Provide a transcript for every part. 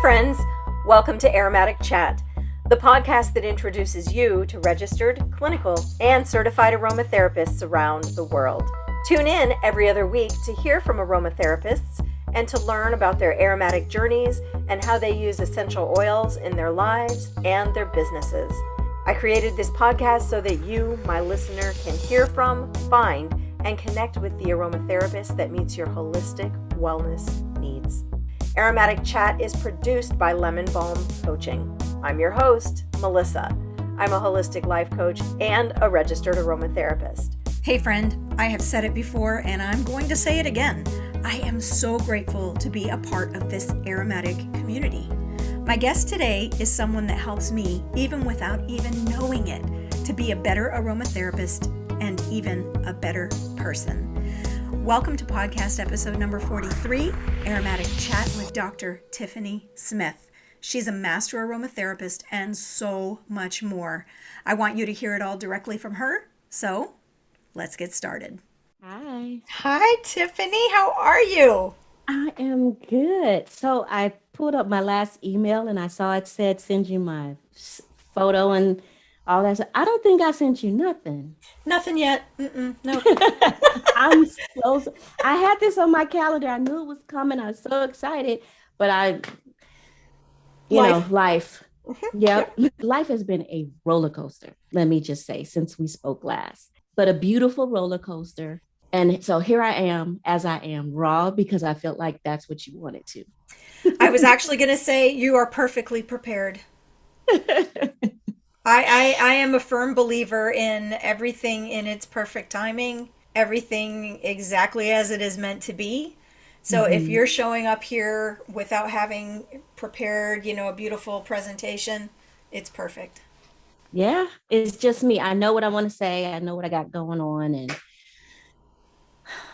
friends. Welcome to Aromatic Chat, the podcast that introduces you to registered, clinical, and certified aromatherapists around the world. Tune in every other week to hear from aromatherapists and to learn about their aromatic journeys and how they use essential oils in their lives and their businesses. I created this podcast so that you, my listener, can hear from, find, and connect with the aromatherapist that meets your holistic wellness needs. Aromatic Chat is produced by Lemon Balm Coaching. I'm your host, Melissa. I'm a holistic life coach and a registered aromatherapist. Hey friend, I have said it before and I'm going to say it again. I am so grateful to be a part of this aromatic community. My guest today is someone that helps me, even without even knowing it, to be a better aromatherapist and even a better person. Welcome to podcast episode number 43, Aromatic Chat with Dr. Tiffany Smith. She's a master aromatherapist and so much more. I want you to hear it all directly from her, so let's get started. Hi. Hi, Tiffany. How are you? I am good. So I pulled up my last email and I saw it said send you my photo and all that. So I don't think I sent you nothing. Nothing yet. No. I had this on my calendar. I knew it was coming. I was so excited, but life. Yep. Life has been a roller coaster. Let me just say, since we spoke last, but a beautiful roller coaster. And so here I am, as I am, raw, because I felt like that's what you wanted to. I was actually going to say you are perfectly prepared. I am a firm believer in everything in its perfect timing, everything exactly as it is meant to be. So if you're showing up here without having prepared, a beautiful presentation, it's perfect. Yeah, it's just me. I know what I want to say. I know what I got going on and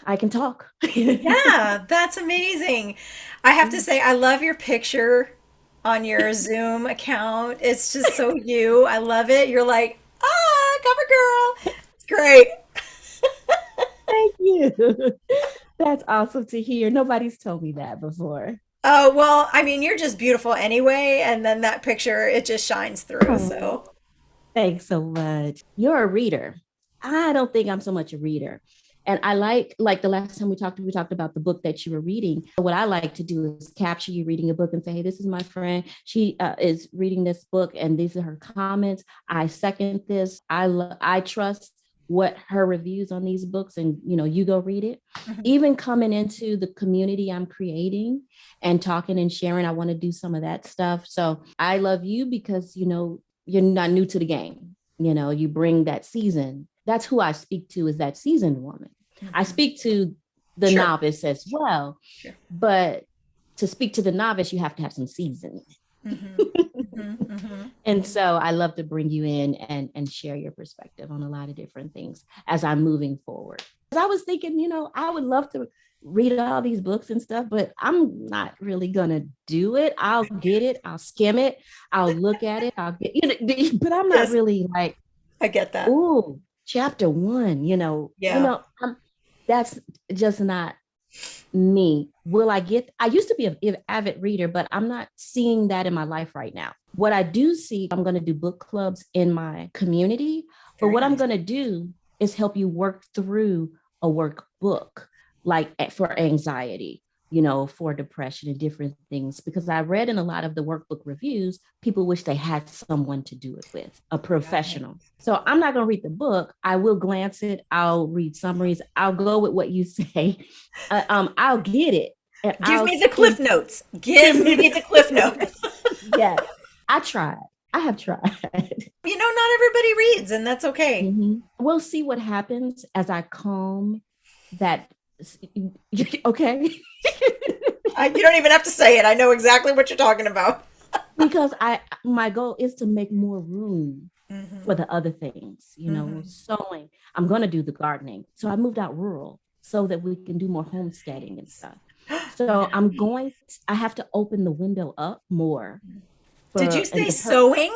I can talk. Yeah, that's amazing. I have to say, I love your picture on your Zoom account. It's just so you. I love it. You're like, cover girl. It's great. Thank you. That's awesome to hear. Nobody's told me that before. Oh, well, I mean, you're just beautiful anyway. And then that picture, it just shines through. So Thanks so much. You're a reader. I don't think I'm so much a reader. And I like the last time we talked about the book that you were reading. What I like to do is capture you reading a book and say, hey, this is my friend. She is reading this book and these are her comments. I second this. I trust what her reviews on these books and, you go read it. Even coming into the community I'm creating and talking and sharing, I want to do some of that stuff. So I love you because, you're not new to the game. You bring that season. That's who I speak to, is that seasoned woman. I speak to the novice as well, but to speak to the novice, you have to have some seasoning. And so I love to bring you in and share your perspective on a lot of different things as I'm moving forward. I was thinking, I would love to read all these books and stuff, but I'm not really going to do it. I'll get it. I'll skim it. I'll look at it. But I'm not really like, I get that. Ooh, chapter 1, that's just not me. I used to be an avid reader, but I'm not seeing that in my life right now. What I do see, I'm going to do book clubs in my community, but what I'm going to do is help you work through a workbook, like for anxiety, for depression and different things, because I read in a lot of the workbook reviews, people wish they had someone to do it with, a professional. So I'm not going to read the book. I will glance it. I'll read summaries. I'll go with what you say. I'll get it. Give me the cliff notes. Give me the cliff notes. Yeah, I tried. I have tried. Not everybody reads, and that's okay. We'll see what happens as I calm that. Okay. You don't even have to say it. I know exactly what you're talking about. Because my goal is to make more room for the other things, sewing. I'm going to do the gardening. So I moved out rural so that we can do more homesteading and stuff. So I have to open the window up more. Did you say sewing?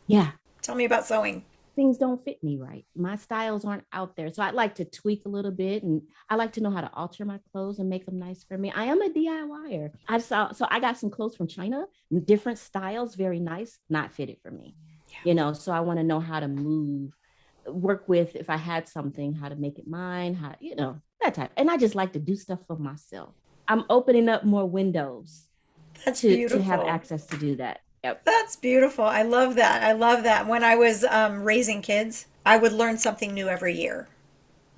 Yeah. Tell me about sewing. things don't fit me right. My styles aren't out there. So I'd like to tweak a little bit, and I like to know how to alter my clothes and make them nice for me. I am a DIYer. So I got some clothes from China, different styles, very nice, not fitted for me. So I want to know how to work with, if I had something, how to make it mine, that type. And I just like to do stuff for myself. I'm opening up more windows That's to have beautiful. access to do that. Yep. That's beautiful. I love that. I love that. When I was raising kids, I would learn something new every year.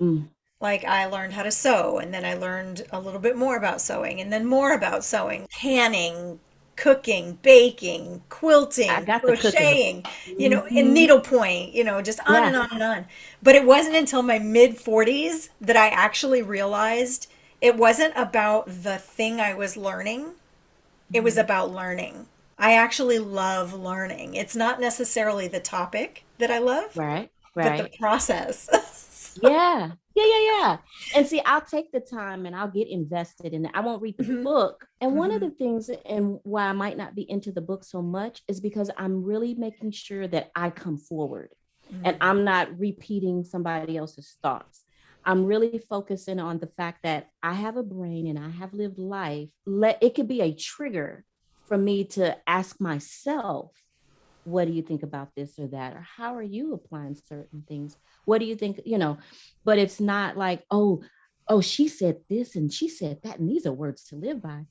Mm. Like I learned how to sew, and then I learned a little bit more about sewing, and then more about sewing, canning, cooking, baking, I quilting, got the cooking. crocheting, and Mm-hmm. needlepoint, just on and Yeah. on and on. But it wasn't until my mid 40s that I actually realized it wasn't about the thing I was learning, it was Mm-hmm. about learning. I actually love learning. It's not necessarily the topic that I love, Right. but the Right. process. Yeah. Yeah. And see, I'll take the time and I'll get invested in it. I won't read the Mhm, book. And one of mhm, the things, and why I might not be into the book so much, is because I'm really making sure that I come forward and mhm. I'm not repeating somebody else's thoughts. I'm really focusing on the fact that I have a brain and I have lived life. It could be a trigger for me to ask myself, what do you think about this or that, or how are you applying certain things? What do you think? But it's not like, oh, she said this and she said that, and these are words to live by.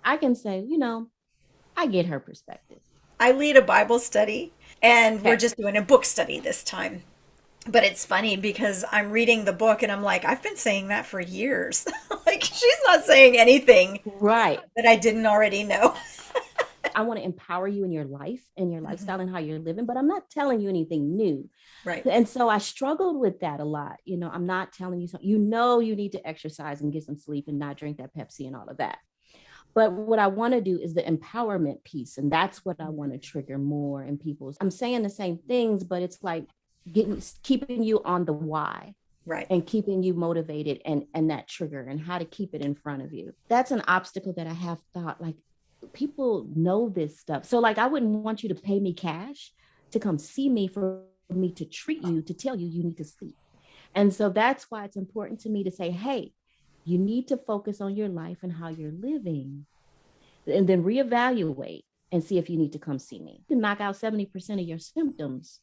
I can say, I get her perspective. I lead a Bible study, and we're Okay. just doing a book study this time. But it's funny because I'm reading the book and I'm like, I've been saying that for years. Like, she's not saying anything Right. that I didn't already know. I want to empower you in your life and your Mhm. lifestyle and how you're living, but I'm not telling you anything new. Right. And so I struggled with that a lot. I'm not telling you something. You need to exercise and get some sleep and not drink that Pepsi and all of that. But what I want to do is the empowerment piece. And that's what I want to trigger more in people's. I'm saying the same things, but it's like keeping you on the why Right. and keeping you motivated, and that trigger and how to keep it in front of you. That's an obstacle that I have thought, like, people know this stuff. So like, I wouldn't want you to pay me cash to come see me for me to treat you, to tell you need to sleep. And so that's why it's important to me to say, hey, you need to focus on your life and how you're living, and then reevaluate and see if you need to come see me. You can knock out 70% of your symptoms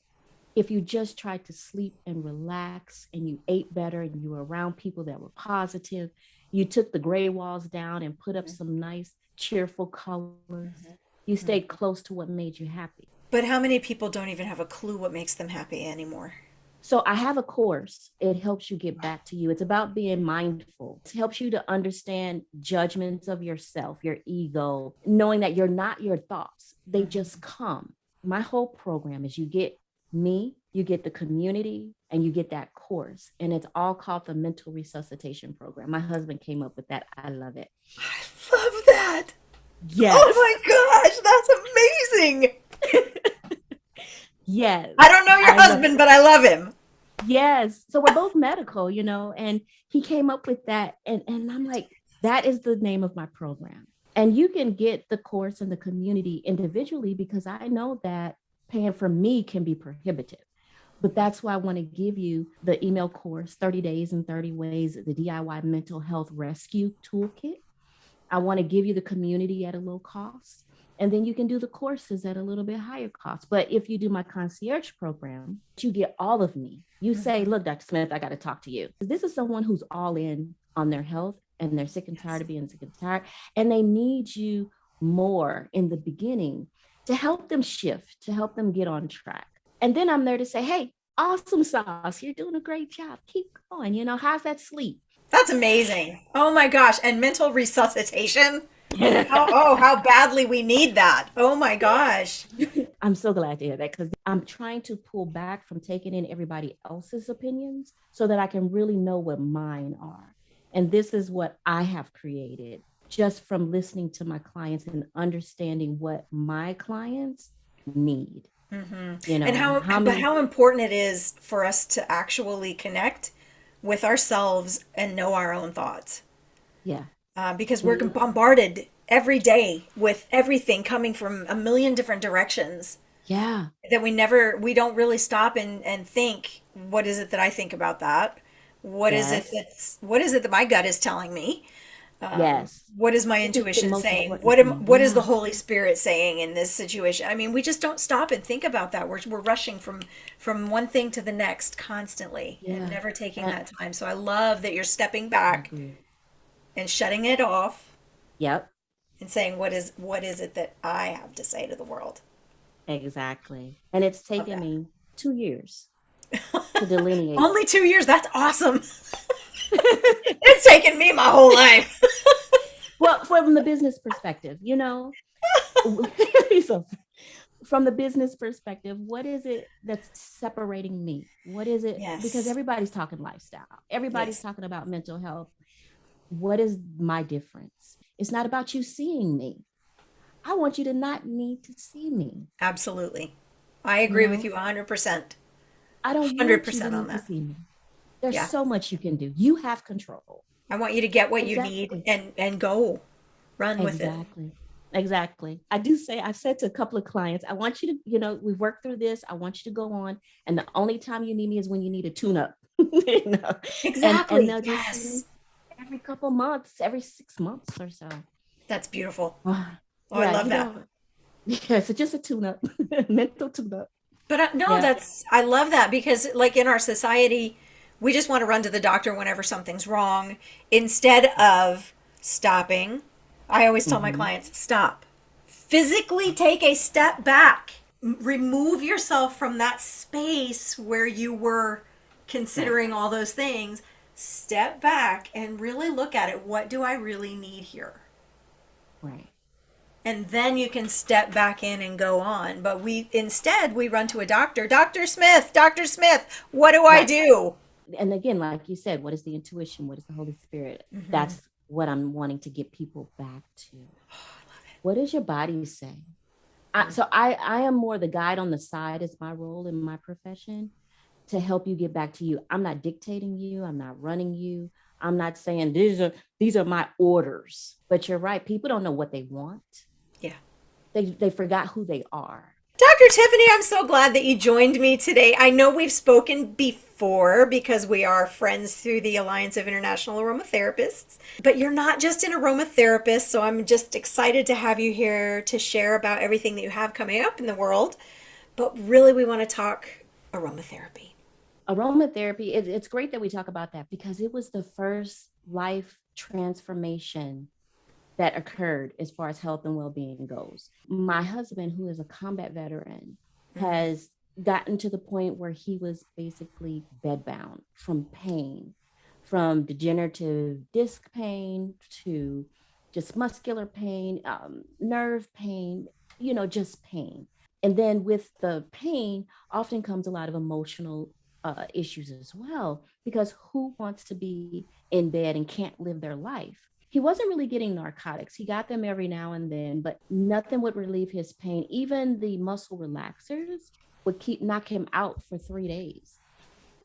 if you just tried to sleep and relax, and you ate better, and you were around people that were positive. You took the gray walls down and put up some nice, cheerful colors. You stayed close to what made you happy. But how many people don't even have a clue what makes them happy anymore? So I have a course. It helps you get back to you. It's about being mindful. It helps you to understand judgments of yourself, your ego, knowing that you're not your thoughts. They just come. My whole program is, you get me, you get the community, and you get that course. And it's all called the Mental Resuscitation Program. My husband came up with that. I love it. I love that. Oh Yes. my gosh, that's amazing. Yes. I don't know your I love husband, but I love him. Yes. So we're both medical, and he came up with that. And I'm like, that is the name of my program. And you can get the course and the community individually, because I know that paying for me can be prohibitive. But that's why I want to give you the email course, 30 Days and 30 Ways, the DIY Mental Health Rescue Toolkit. I want to give you the community at a low cost. And then you can do the courses at a little bit higher cost. But if you do my concierge program, you get all of me. You say, look, Dr. Smith, I got to talk to you. This is someone who's all in on their health, and they're sick and tired of being sick and tired. And they need you more in the beginning to help them shift, to help them get on track. And then I'm there to say, hey, awesome sauce. You're doing a great job. Keep going. How's that sleep? That's amazing. Oh my gosh. And mental resuscitation. How badly we need that. Oh my gosh. I'm so glad to hear that, because I'm trying to pull back from taking in everybody else's opinions so that I can really know what mine are. And this is what I have created just from listening to my clients and understanding what my clients need. And how important it is for us to actually connect with ourselves and know our own thoughts. Yeah. Because we're bombarded every day with everything coming from a million different directions. Yeah. That we don't really stop and think, what is it that I think about that? Yes. What is it that my gut is telling me? Yes. What is my Which is the intuition most saying? important thing. What is the Yeah. Holy Spirit saying in this situation? I mean, we just don't stop and think about that. We're rushing from one thing to the next constantly and Yeah. never taking And that time. So I love that you're stepping I back agree. and shutting it off Yep. and saying, what is it that I have to say to the world? Exactly. And it's Love taken that. me 2 years to delineate. Only 2 years. That's awesome. It's taken me my whole life. Well, from the business perspective, so from the business perspective, what is it that's separating me? What is it? Because Yes. everybody's talking lifestyle, everybody's Yes. talking about mental health. What is my difference? It's not about you seeing me. I want you to not need to see me. Absolutely. I You agree with know, you 100%. I don't want you to 100% on need to that. see me. There's Yeah. so much you can do. You have control. I want you to get what you need Exactly. and go run with it. Exactly. Exactly. I've said to a couple of clients, I want you to, we've worked through this. I want you to go on. And the only time you need me is when you need a tune up. you know, and Exactly. they'll just see me Yes. every couple months, every 6 months or so. That's beautiful. Ah, Oh, I yeah, love that. yeah, so just a tune up, mental tune up. But no, Yeah. I love that because, like, in our society, we just want to run to the doctor whenever something's wrong instead of stopping. I always tell my Mm-hmm. clients, stop. Physically take a step back. Remove yourself from that space where you were Right. considering all those things. Step back and really look at it. What do I really need here? Right. And then you can step back in and go on. But we run to a doctor. Dr. Smith, what do I Right. do? And again, like you said, what is the intuition? What is the Holy Spirit? Mm-hmm. That's what I'm wanting to get people back to. What does your body say? So I am more the guide on the side is my role in my profession to help you get back to you. I'm not dictating you. I'm not running you. I'm not saying these are my orders. But you're right. People don't know what they want. Yeah. They forgot who they are. Dr. Tiffany, I'm so glad that you joined me today. I know we've spoken before because we are friends through the Alliance of International Aromatherapists, but you're not just an aromatherapist, so I'm just excited to have you here to share about everything that you have coming up in the world. But really, we want to talk aromatherapy. Aromatherapy, it's great that we talk about that because it was the first life transformation that occurred as far as health and well-being goes. My husband, who is a combat veteran, Mm-hmm. has gotten to the point where he was basically bedbound from pain, from degenerative disc pain to just muscular pain, nerve pain, just pain. And then with the pain often comes a lot of emotional issues as well, because who wants to be in bed and can't live their life? He wasn't really getting narcotics. He got them every now and then, but nothing would relieve his pain. Even the muscle relaxers would keep knock him out for 3 days.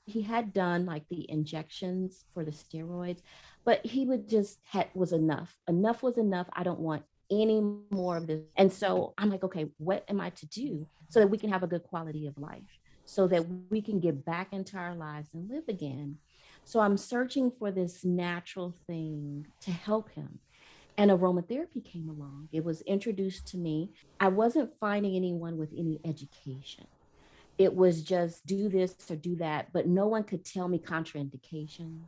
He had done like the injections for the steroids, but he would just had was enough. Enough was enough. I don't want any more of this. And so I'm like, okay, what am I to do so that we can have a good quality of life, so that we can get back into our lives and live again? So I'm searching for this natural thing to help him. And aromatherapy came along. It was introduced to me. I wasn't finding anyone with any education. It was just do this or do that, but no one could tell me contraindications,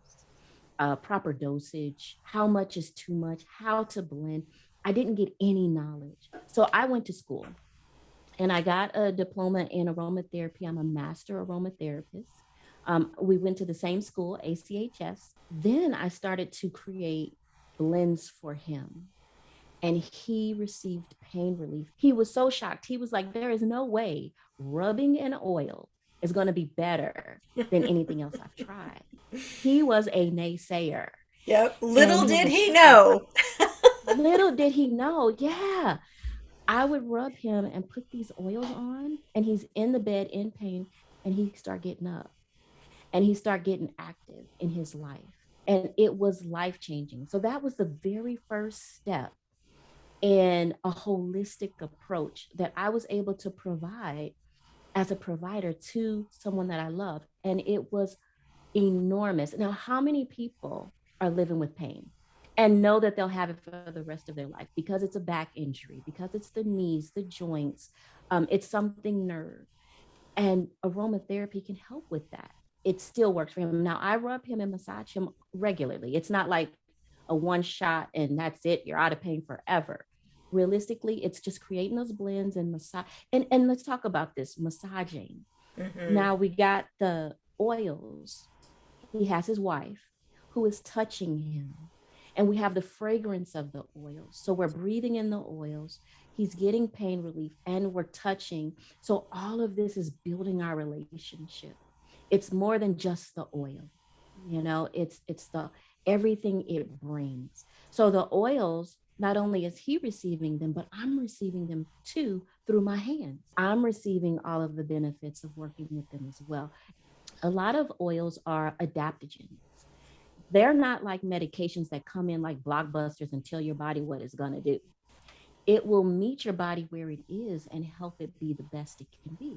proper dosage, how much is too much, how to blend. I didn't get any knowledge. So I went to school and I got a diploma in aromatherapy. I'm a master aromatherapist. We went to the same school, ACHS. Then I started to create blends for him, and he received pain relief. He was so shocked. He was like, there is no way rubbing an oil is going to be better than anything else I've tried. He was a naysayer Yep. and Little he did was he shocked. know. Little did he know. Yeah. I would rub him and put these oils on, and he's in the bed in pain, and he start getting up and he start getting active in his life. And it was life changing. So that was the very first step in a holistic approach that I was able to provide as a provider to someone that I love. And it was enormous. Now, how many people are living with pain and know that they'll have it for the rest of their life because it's a back injury, because it's the knees, the joints, it's something nerve. And aromatherapy can help with that. It still works for him. Now, I rub him and massage him regularly. It's not like a one shot and that's it, you're out of pain forever. Realistically, it's just creating those blends and massage. And let's talk about this massaging. Now we got the oils. He has his wife who is touching him. And we have the fragrance of the oils. So we're breathing in the oils. He's getting pain relief and we're touching. So all of this is building our relationship. It's more than just the oil. It's the everything it brings. So the oils, not only is he receiving them, but I'm receiving them too through my hands. I'm receiving all of the benefits of working with them as well. A lot of oils are adaptogens. They're not like medications that come in like blockbusters and tell your body what it's going to do. It will meet your body where it is and help it be the best it can be.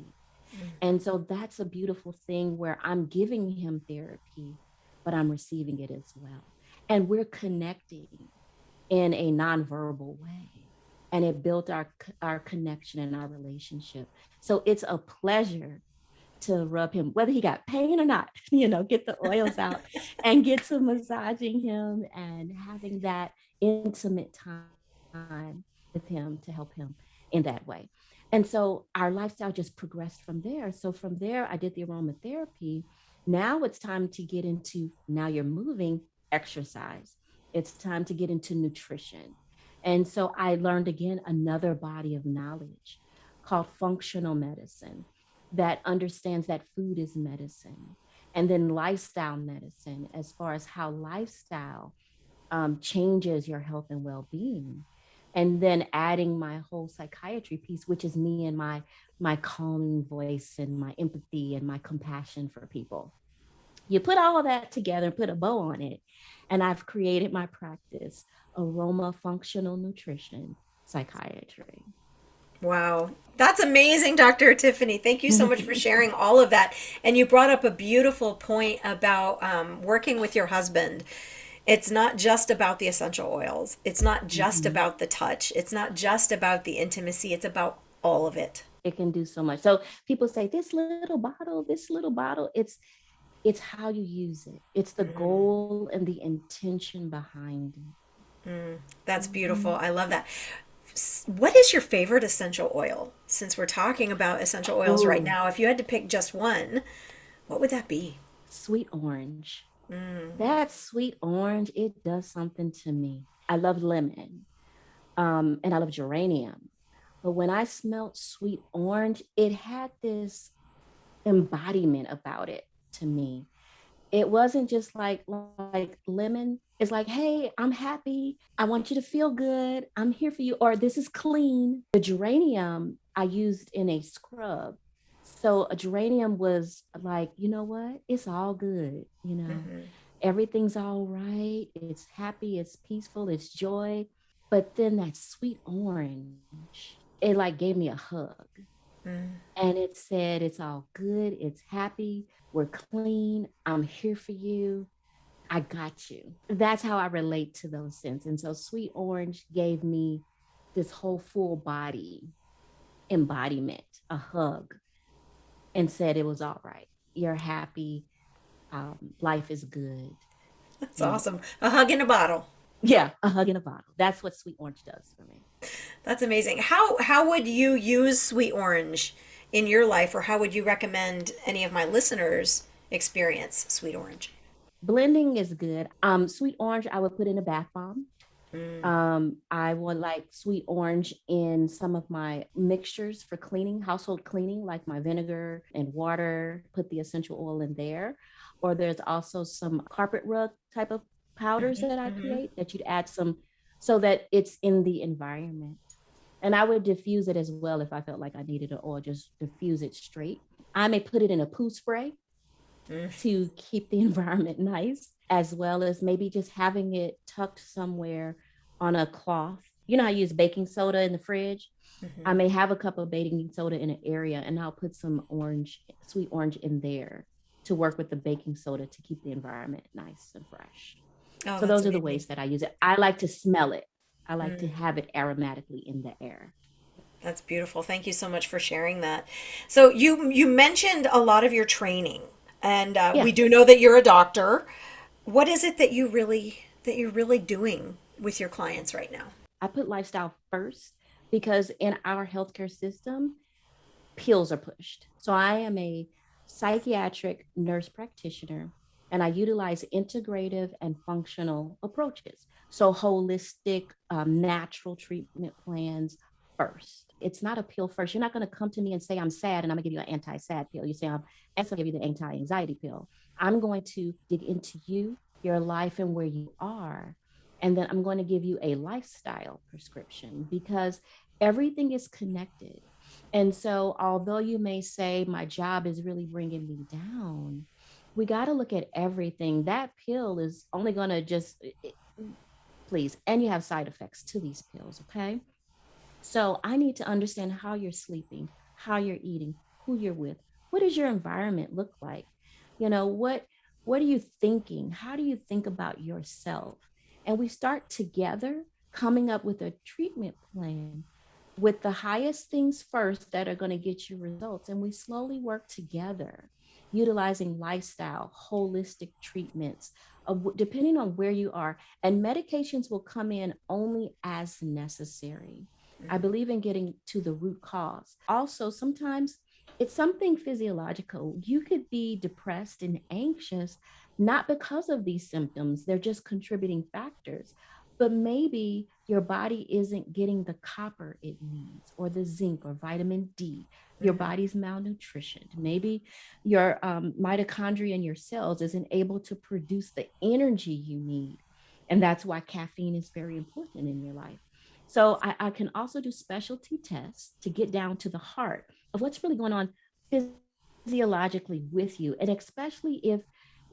And so that's a beautiful thing where I'm giving him therapy, but I'm receiving it as well. And we're connecting in a nonverbal way. And it built our connection and our relationship. So it's a pleasure to rub him, whether he got pain or not, get the oils out and get to massaging him and having that intimate time with him to help him in that way. And so our lifestyle just progressed from there. So from there, I did the aromatherapy. Now it's time to get into, now you're moving, exercise. It's time to get into nutrition. And so I learned again another body of knowledge called functional medicine that understands that food is medicine, and then lifestyle medicine as far as how lifestyle changes your health and well-being, and then adding my whole psychiatry piece, which is me and my calming voice and my empathy and my compassion for people. You put all of that together and put a bow on it, and I've created my practice, Aroma Functional Nutrition Psychiatry. Wow. That's amazing, Dr. Tiffany. Thank you so much for sharing all of that. And you brought up a beautiful point about working with your husband. It's not just about the essential oils. It's not just about the touch. It's not just about the intimacy. It's about all of it. It can do so much. So people say this little bottle, it's how you use it. It's the goal and the intention behind it. That's beautiful. I love that. What is your favorite essential oil? Since we're talking about essential oils right now, if you had to pick just one, what would that be? Sweet orange. That sweet orange, it does something to me. I love lemon, and I love geranium. But when I smelled sweet orange, it had this embodiment about it to me. It wasn't just like lemon. It's like, hey, I'm happy. I want you to feel good. I'm here for you. Or this is clean. The geranium I used in a scrub. So a geranium was like, you know what? It's all good. Everything's all right. It's happy. It's peaceful. It's joy. But then that sweet orange, it like gave me a hug. And it said, it's all good. It's happy. We're clean. I'm here for you. I got you. That's how I relate to those scents. And so sweet orange gave me this whole full body embodiment, a hug, and said it was all right. You're happy. Life is good. That's awesome. A hug in a bottle. Yeah, a hug in a bottle. That's what sweet orange does for me. That's amazing. How would you use sweet orange in your life, or how would you recommend any of my listeners experience sweet orange? Blending is good. Sweet orange, I would put in a bath bomb. I would like sweet orange in some of my mixtures for cleaning, household cleaning, like my vinegar and water, put the essential oil in there. Or there's also some carpet rug type of powders that I create that you'd add some so that it's in the environment. And I would diffuse it as well if I felt like I needed it, or just diffuse it straight. I may put it in a poo spray to keep the environment nice, as well as maybe just having it tucked somewhere on a cloth You know, I use baking soda in the fridge. I Mm-hmm. may have a cup of baking soda in an area and I'll put some sweet orange in there to work with the baking soda to keep the environment nice and fresh. Oh, So that's those are the amazing. ways that I use it. I like to smell it. I like to Mm. have it aromatically in the air. That's beautiful. Thank you so much for sharing that. So you mentioned a lot of your training, and Yeah, we do know that you're a doctor. What is it that you're really doing with your clients right now? I put lifestyle first because in our healthcare system, pills are pushed. So I am a psychiatric nurse practitioner and I utilize integrative and functional approaches. So holistic, natural treatment plans first. It's not a pill first. You're not going to come to me and say, I'm sad and I'm going to give you an anti-sad pill. You say, I'm going to give you the anti-anxiety pill. I'm going to dig into you, your life, and where you are. And then I'm going to give you a lifestyle prescription because everything is connected. And so, although you may say, my job is really bringing me down, we got to look at everything. That pill is only going to please, and you have side effects to these pills, okay? So I need to understand how you're sleeping, how you're eating, who you're with. What does your environment look like? You know, what are you thinking? How do you think about yourself? And we start together coming up with a treatment plan with the highest things first that are going to get you results. And we slowly work together, utilizing lifestyle, holistic treatments, depending on where you are. And medications will come in only as necessary. I believe in getting to the root cause. Also, sometimes it's something physiological. You could be depressed and anxious, not because of these symptoms, they're just contributing factors. But maybe your body isn't getting the copper it needs, or the zinc, or vitamin D. Your Mm-hmm. body's malnutritioned. Maybe your mitochondria in your cells isn't able to produce the energy you need. And that's why caffeine is very important in your life. So I can also do specialty tests to get down to the heart of what's really going on physiologically with you. And especially if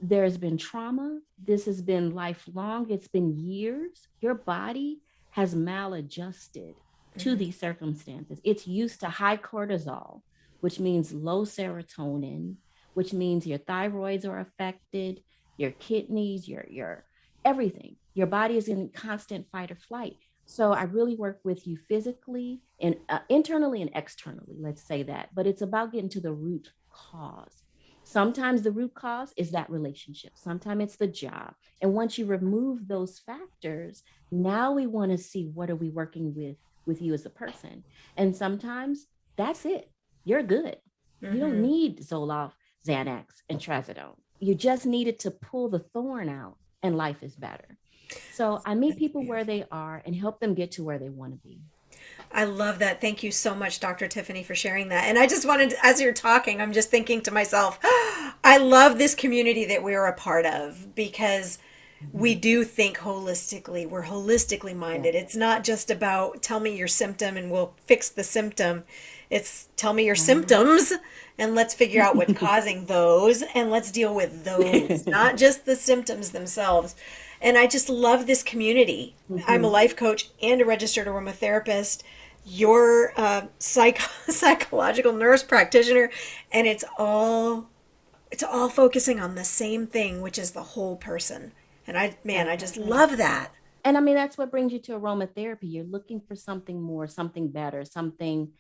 there's been trauma, this has been lifelong, it's been years, your body has maladjusted to Mm-hmm. these circumstances. It's used to high cortisol, which means low serotonin, which means your thyroids are affected, your kidneys, your everything. Your body is in constant fight or flight. So I really work with you physically and internally and externally, let's say that. But it's about getting to the root cause. Sometimes the root cause is that relationship. Sometimes it's the job. And once you remove those factors, now we want to see what are we working with you as a person. And sometimes that's it. You're good. You don't Mm-hmm. need Zoloft, Xanax, and Trazodone. You just needed to pull the thorn out and life is better. So I meet That's people where beautiful. they are and help them get to where they want to be. I love that. Thank you so much, Dr. Tiffany, for sharing that. And I just wanted, as you're talking, I'm just thinking to myself, I love this community that we're a part of because we Mm-hmm. do think holistically. We're holistically Yeah. minded. It's not just about tell me your symptom and we'll fix the symptom. It's tell me your Right. symptoms and let's figure out what's causing those and let's deal with those, not just the symptoms themselves. And I just love this community. I'm a Mm-hmm. life coach and a registered aromatherapist. You're a psychological nurse practitioner, and it's all focusing on the same thing, which is the whole person. And I just Exactly. love that. And I mean, that's what brings you to aromatherapy. You're looking for something more, something better, something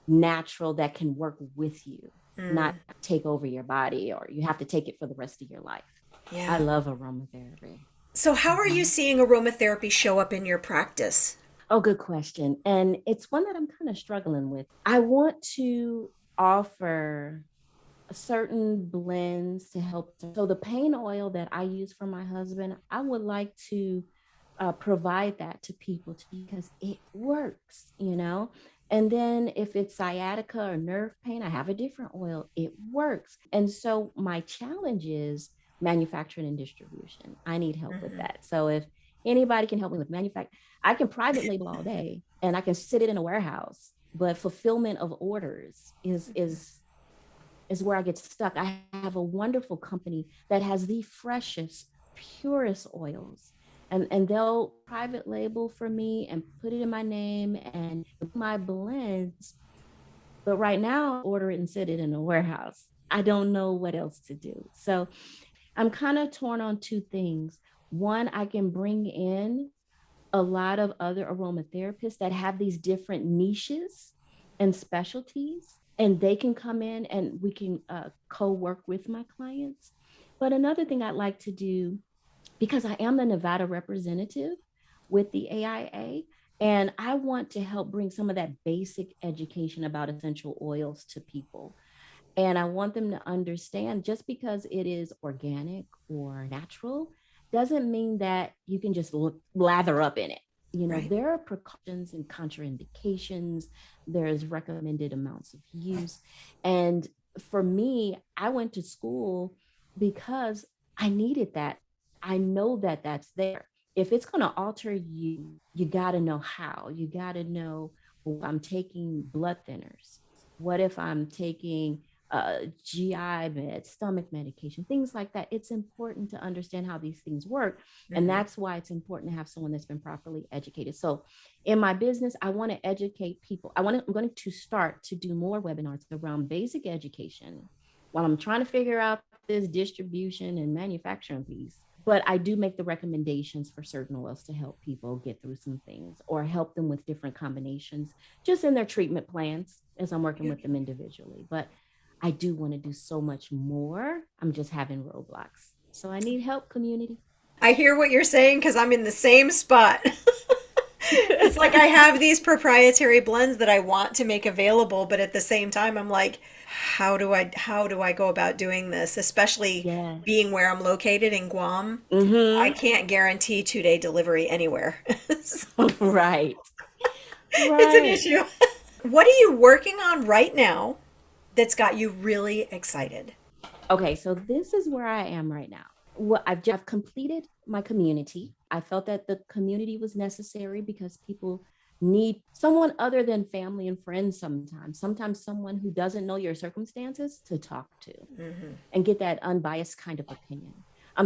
natural that can work with you, not take over your body, or you have to take it for the rest of your life. I Yeah. love aromatherapy. So, how are you Mhm. seeing aromatherapy show up in your practice? Oh, good question. And it's one that I'm kind of struggling with. I want to offer certain blends to help. So the pain oil that I use for my husband, I would like to provide that to people because it works, you know. And then if it's sciatica or nerve pain, I have a different oil. It works. And so my challenge is manufacturing and distribution. I need help with Mm-hmm. that. So if anybody can help me with manufacturing, I can private label all day and I can sit it in a warehouse, but fulfillment of orders is where I get stuck. I have a wonderful company that has the freshest, purest oils. and they'll private label for me and put it in my name and my blends. But right now, order it and sit it in a warehouse. I don't know what else to do. So I'm kind of torn on two things. One, I can bring in a lot of other aromatherapists that have these different niches and specialties, and they can come in and we can co-work with my clients. But another thing I'd like to do, because I am the Nevada representative with the AIA, and I want to help bring some of that basic education about essential oils to people. And I want them to understand just because it is organic or natural doesn't mean that you can just lather up in it. You know, Right. there are precautions and contraindications, there's recommended amounts of use. And for me, I went to school because I needed that. I know that that's there. If it's going to alter you, you got to know how. You got to know, well, I'm taking blood thinners. What if I'm taking GI med, stomach medication, things like that? It's important to understand how these things work. And that's why it's important to have someone that's been properly educated. So in my business, I want to educate people. I'm going to start to do more webinars around basic education while I'm trying to figure out this distribution and manufacturing piece. But I do make the recommendations for certain oils to help people get through some things or help them with different combinations just in their treatment plans as I'm working with them individually. But I do want to do so much more. I'm just having roadblocks. So I need help, community. I hear what you're saying because I'm in the same spot. It's like I have these proprietary blends that I want to make available, but at the same time I'm like, how do I go about doing this? Especially Yes. being where I'm located in Guam. I Mm-hmm. can't guarantee 2-day delivery anywhere. So Right. it's an Right. issue. What are you working on right now that's got you really excited? Okay, so this is where I am right now. Well, I've completed my community. I felt that the community was necessary because people need someone other than family and friends sometimes. Sometimes someone who doesn't know your circumstances to talk to and get that unbiased kind of opinion.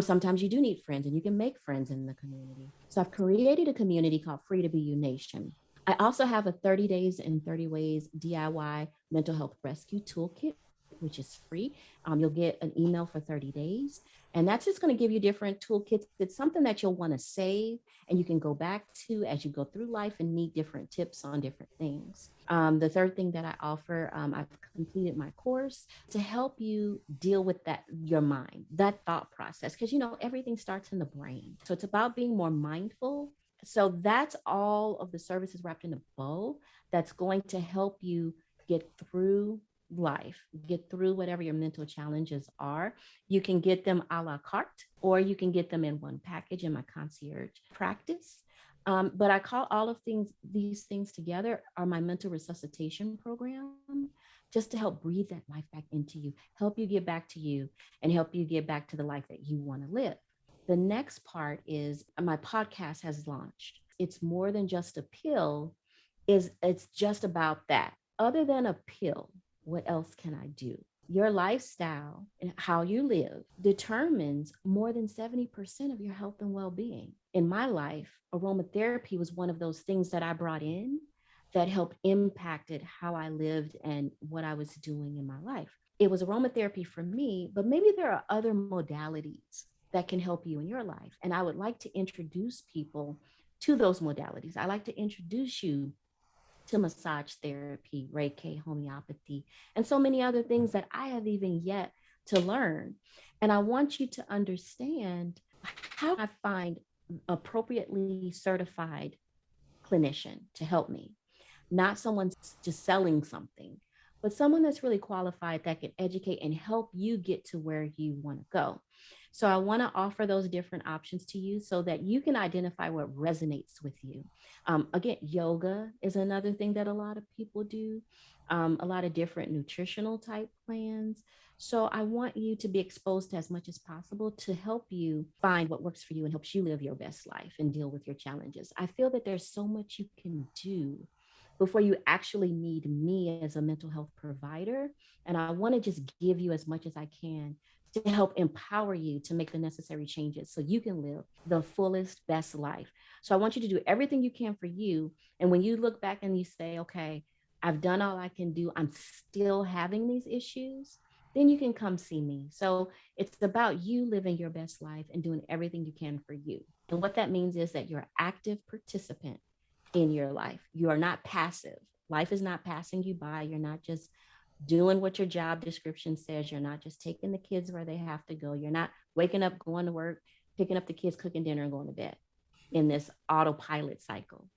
Sometimes you do need friends and you can make friends in the community. So I've created a community called Free to Be You Nation. I also have a 30 days and 30 ways DIY mental health rescue toolkit, which is free. You'll get an email for 30 days. And that's just going to give you different toolkits. It's something that you'll want to save and you can go back to as you go through life and need different tips on different things. The third thing that I offer, I've completed my course to help you deal with that, your mind, that thought process, because you know everything starts in the brain. So it's about being more mindful. So that's all of the services wrapped in a bow that's going to help you get through life, get through whatever your mental challenges are. You can get them a la carte, or you can get them in one package in my concierge practice. But I call all of these things together are my mental resuscitation program, just to help breathe that life back into you, help you get back to you, and help you get back to the life that you want to live. The next part is my podcast has launched. It's more than just a pill, it's just about that. Other than a pill, what else can I do? Your lifestyle and how you live determines more than 70% of your health and well-being. In my life, aromatherapy was one of those things that I brought in that helped impacted how I lived and what I was doing in my life. It was aromatherapy for me, but maybe there are other modalities that can help you in your life. And I would like to introduce people to those modalities. I like to introduce you to massage therapy, Reiki, homeopathy, and so many other things that I have even yet to learn. And I want you to understand how I find appropriately certified clinician to help me, not someone just selling something, but someone that's really qualified that can educate and help you get to where you want to go. So I want to offer those different options to you so that you can identify what resonates with you. Again, yoga is another thing that a lot of people do, a lot of different nutritional type plans. So I want you to be exposed to as much as possible to help you find what works for you and helps you live your best life and deal with your challenges. I feel that there's so much you can do before you actually need me as a mental health provider. And I want to just give you as much as I can to help empower you to make the necessary changes so you can live the fullest, best life. So I want you to do everything you can for you. And when you look back and you say, okay, I've done all I can do, I'm still having these issues, then you can come see me. So it's about you living your best life and doing everything you can for you. And what that means is that you're an active participant in your life. You are not passive. Life is not passing you by. You're not just doing what your job description says. You're not just taking the kids where they have to go. You're not waking up, going to work, picking up the kids, cooking dinner, and going to bed in this autopilot cycle.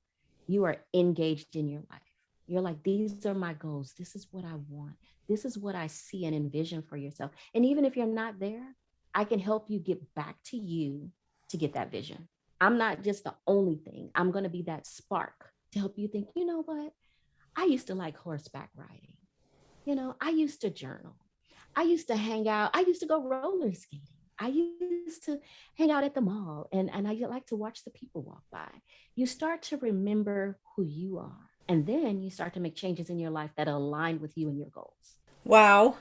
You are engaged in your life. You're like, these are my goals. This is what I want. This is what I see and envision for yourself. And even if you're not there, I can help you get back to you to get that vision. I'm not just the only thing. I'm going to be that spark to help you think, you know what? I used to like horseback riding. I used to journal. I used to hang out. I used to go roller skating. I used to hang out at the mall and I like to watch the people walk by. You start to remember who you are. And then you start to make changes in your life that align with you and your goals. Wow.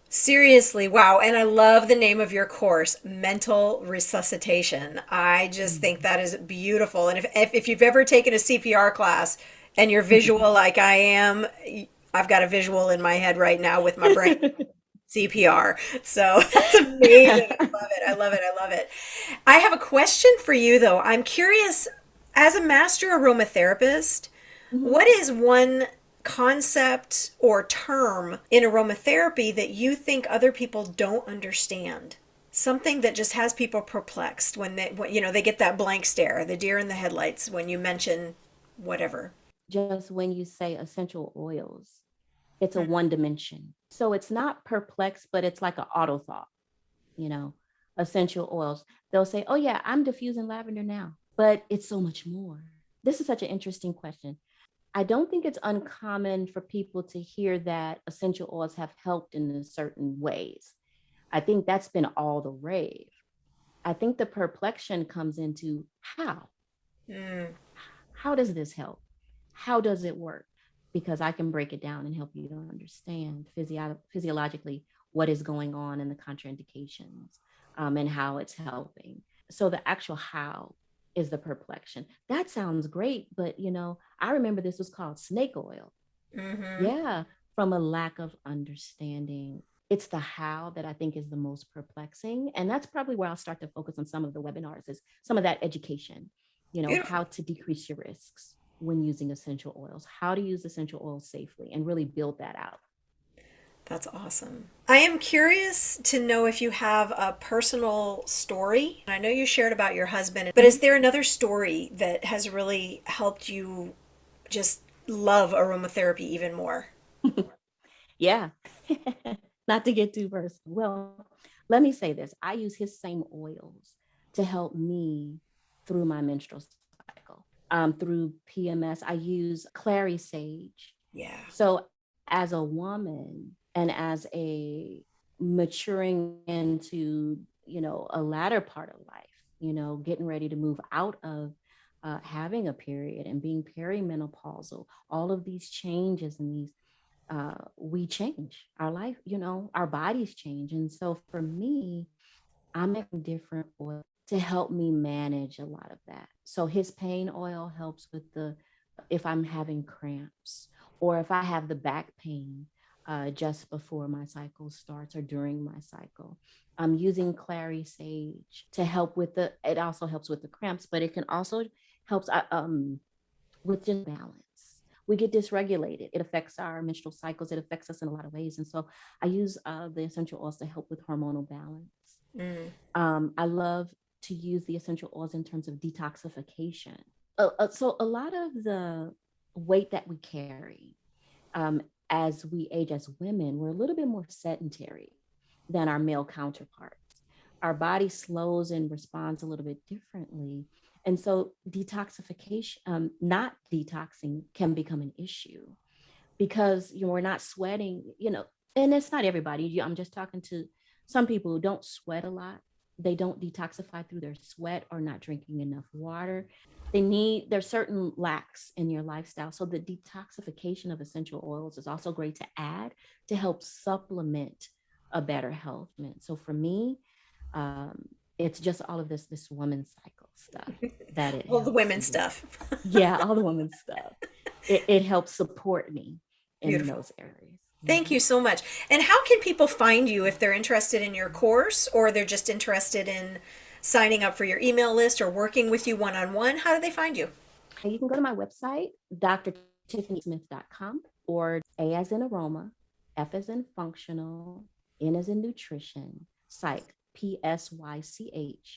Seriously, wow. And I love the name of your course, Mental Resuscitation. I just think that is beautiful. And if you've ever taken a CPR class and you're visual like I am, I've got a visual in my head right now with my brain. CPR. So that's amazing. I love it. I love it. I love it. I have a question for you, though. I'm curious, as a master aromatherapist, Mhm. what is one concept or term in aromatherapy that you think other people don't understand? Something that just has people perplexed when they get that blank stare, the deer in the headlights when you mention whatever. Just when you say essential oils, it's a one dimension. So it's not perplexed, but it's like an auto thought, you know, essential oils. They'll say, oh, yeah, I'm diffusing lavender now, but it's so much more. This is such an interesting question. I don't think it's uncommon for people to hear that essential oils have helped in certain ways. I think that's been all the rave. I think the perplexion comes into how. Mm, How does this help? How does it work? Because I can break it down and help you to understand physiologically what is going on and the contraindications and how it's helping. So the actual how is the perplexion. That sounds great, but I remember this was called snake oil. hmm. Yeah, from a lack of understanding. It's the how that I think is the most perplexing. And that's probably where I'll start to focus on some of the webinars is some of that education, Beautiful. how to decrease your risks when using essential oils, how to use essential oils safely and really build that out. That's awesome. I am curious to know if you have a personal story. I know you shared about your husband, but is Mhm. there another story that has really helped you just love aromatherapy even more? Yeah. Not to get too personal. Well, let me say this. I use his same oils to help me through my menstrual cycle. Through PMS, I use clary sage. Yeah. So as a woman and as a maturing into, a latter part of life, getting ready to move out of having a period and being perimenopausal, all of these changes and these we change our life, our bodies change. And so for me, I'm making different oil to help me manage a lot of that. So his pain oil helps with if I'm having cramps or if I have the back pain just before my cycle starts or during my cycle. I'm using clary sage to help with it also helps with the cramps, but it can also helps with just balance. We get dysregulated. It affects our menstrual cycles. It affects us in a lot of ways. And so I use the essential oils to help with hormonal balance. Mm. I love to use the essential oils in terms of detoxification. So a lot of the weight that we carry um, as we age as women, we're a little bit more sedentary than our male counterparts. Our body slows and responds a little bit differently. And so detoxification, not detoxing can become an issue because we're not sweating, and it's not everybody. I'm just talking to some people who don't sweat a lot. They don't detoxify through their sweat or not drinking enough water. There's certain lacks in your lifestyle. So the detoxification of essential oils is also great to add to help supplement a better health. So for me, it's just all of this woman's cycle stuff that it All the helps women me. stuff. Yeah, all the women's stuff. It helps support me in Beautiful. those areas. Thank Mhm. you so much. And how can people find you if they're interested in your course or they're just interested in signing up for your email list or working with you one on one? How do they find you? You can go to my website, drtiffanySmith.com, or A as in aroma, F as in functional, N as in nutrition, psych, PSYCH.com.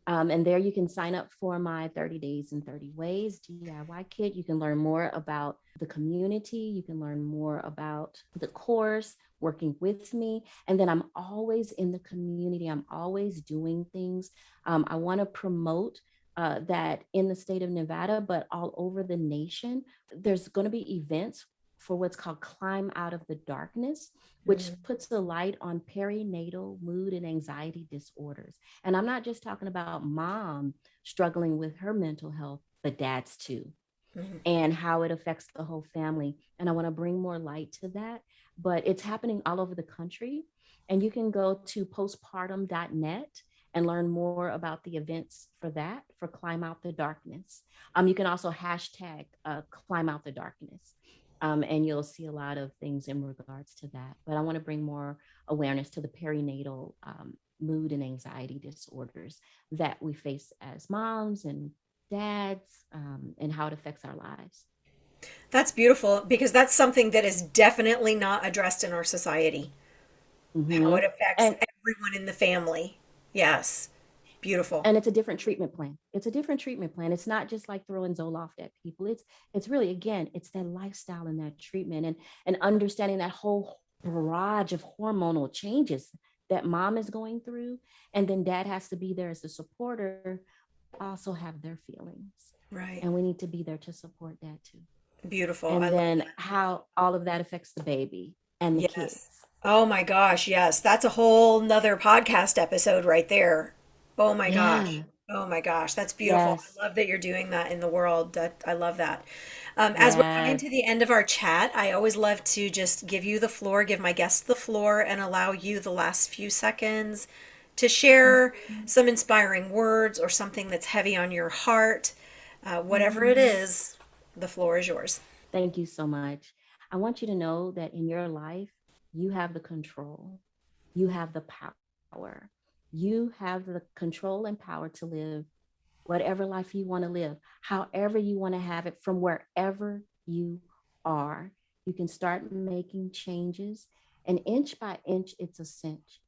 And there you can sign up for my 30 Days in 30 Ways DIY kit. You can learn more about the community. You can learn more about the course, working with me. And then I'm always in the community. I'm always doing things. I want to promote that in the state of Nevada, but all over the nation, there's going to be events for what's called Climb Out of the Darkness, which puts the light on perinatal mood and anxiety disorders. And I'm not just talking about mom struggling with her mental health, but dads too, and how it affects the whole family. And I want to bring more light to that. But it's happening all over the country. And you can go to postpartum.net and learn more about the events for that, for Climb Out the Darkness. You can also hashtag Climb Out the Darkness. And you'll see a lot of things in regards to that. But I want to bring more awareness to the perinatal mood and anxiety disorders that we face as moms and dads, and how it affects our lives. That's beautiful because that's something that is definitely not addressed in our society. How Mm-hmm. it affects And everyone in the family. Yes. Beautiful. and it's a different treatment plan. It's a different treatment plan. It's not just like throwing Zoloft at people. It's really, again, it's that lifestyle and that treatment, and understanding that whole barrage of hormonal changes that mom is going through, and then dad has to be there as a supporter, also have their feelings, Right. and we need to be there to support that too. Beautiful. I And love then that. how all of that affects the baby and the kids. Yes. Oh my gosh, yes. That's a whole nother podcast episode right there. Oh my gosh. Yeah. Oh my gosh, that's beautiful. Yes. I love that you're doing that in the world. That I love that. As we're coming Yes. to the end of our chat, I always love to just give you the floor, give my guests the floor, and allow you the last few seconds to share some inspiring words or something that's heavy on your heart. Whatever it is, the floor is yours. Thank you so much. I want you to know that in your life, you have the control, you have the power, you have the control and power to live whatever life you want to live, however you want to have it, from wherever you are. You can start making changes, and inch by inch, it's a cinch.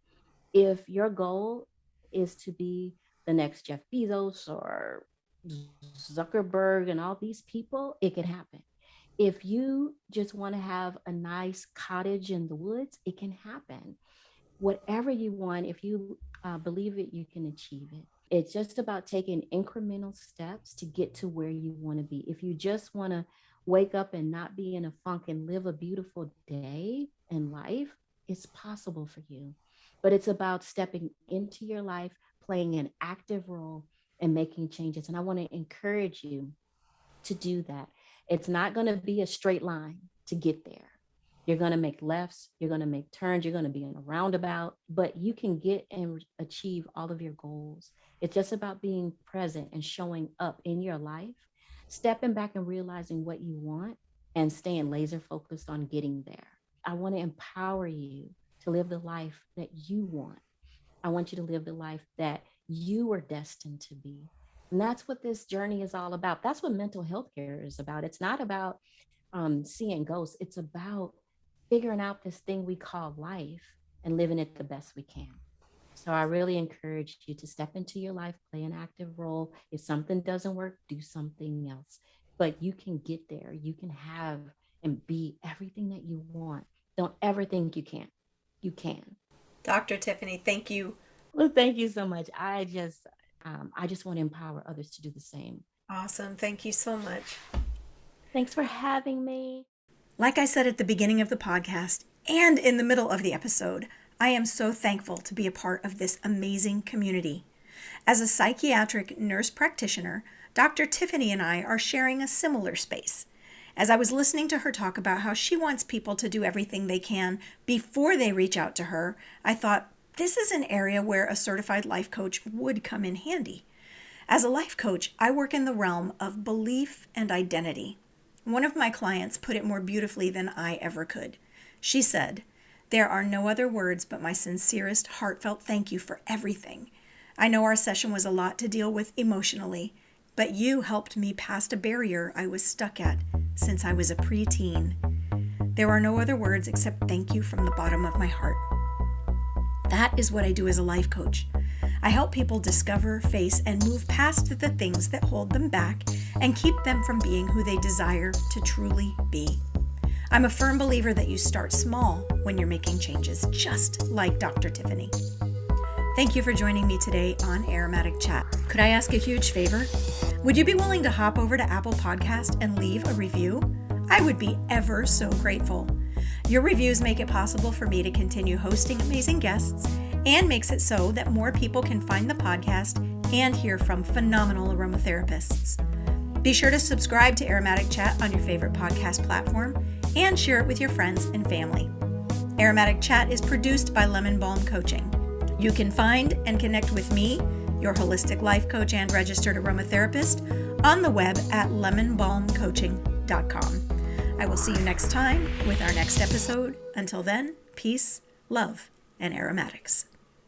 If your goal is to be the next Jeff Bezos or Zuckerberg and all these people, it can happen. If you just want to have a nice cottage in the woods, it can happen. Whatever you want, if you believe it, you can achieve it. It's just about taking incremental steps to get to where you want to be. If you just want to wake up and not be in a funk and live a beautiful day in life, it's possible for you. But it's about stepping into your life, playing an active role, and making changes. And I want to encourage you to do that. It's not going to be a straight line to get there. You're going to make lefts, you're going to make turns, you're going to be in a roundabout, but you can get and achieve all of your goals. It's just about being present and showing up in your life, stepping back and realizing what you want, and staying laser focused on getting there. I want to empower you to live the life that you want. I want you to live the life that you were destined to be. And that's what this journey is all about. That's what mental health care is about. It's not about seeing ghosts, it's about figuring out this thing we call life and living it the best we can. So I really encourage you to step into your life, play an active role. If something doesn't work, do something else. But you can get there. You can have and be everything that you want. Don't ever think you can't. You can. Dr. Tiffany, thank you. Well, thank you so much. I just want to empower others to do the same. Awesome. Thank you so much. Thanks for having me. Like I said at the beginning of the podcast and in the middle of the episode, I am so thankful to be a part of this amazing community. As a psychiatric nurse practitioner, Dr. Tiffany and I are sharing a similar space. As I was listening to her talk about how she wants people to do everything they can before they reach out to her, I thought, this is an area where a certified life coach would come in handy. As a life coach, I work in the realm of belief and identity. One of my clients put it more beautifully than I ever could. She said, "There are no other words but my sincerest, heartfelt thank you for everything. I know our session was a lot to deal with emotionally, but you helped me past a barrier I was stuck at since I was a preteen. There are no other words except thank you from the bottom of my heart." That is what I do as a life coach. I help people discover, face, and move past the things that hold them back and keep them from being who they desire to truly be. I'm a firm believer that you start small when you're making changes, just like Dr. Tiffany. Thank you for joining me today on Aromatic Chat. Could I ask a huge favor? Would you be willing to hop over to Apple Podcast and leave a review? I would be ever so grateful. Your reviews make it possible for me to continue hosting amazing guests and makes it so that more people can find the podcast and hear from phenomenal aromatherapists. Be sure to subscribe to Aromatic Chat on your favorite podcast platform and share it with your friends and family. Aromatic Chat is produced by Lemon Balm Coaching. You can find and connect with me, your holistic life coach and registered aromatherapist, on the web at lemonbalmcoaching.com. I will see you next time with our next episode. Until then, peace, love, and aromatics.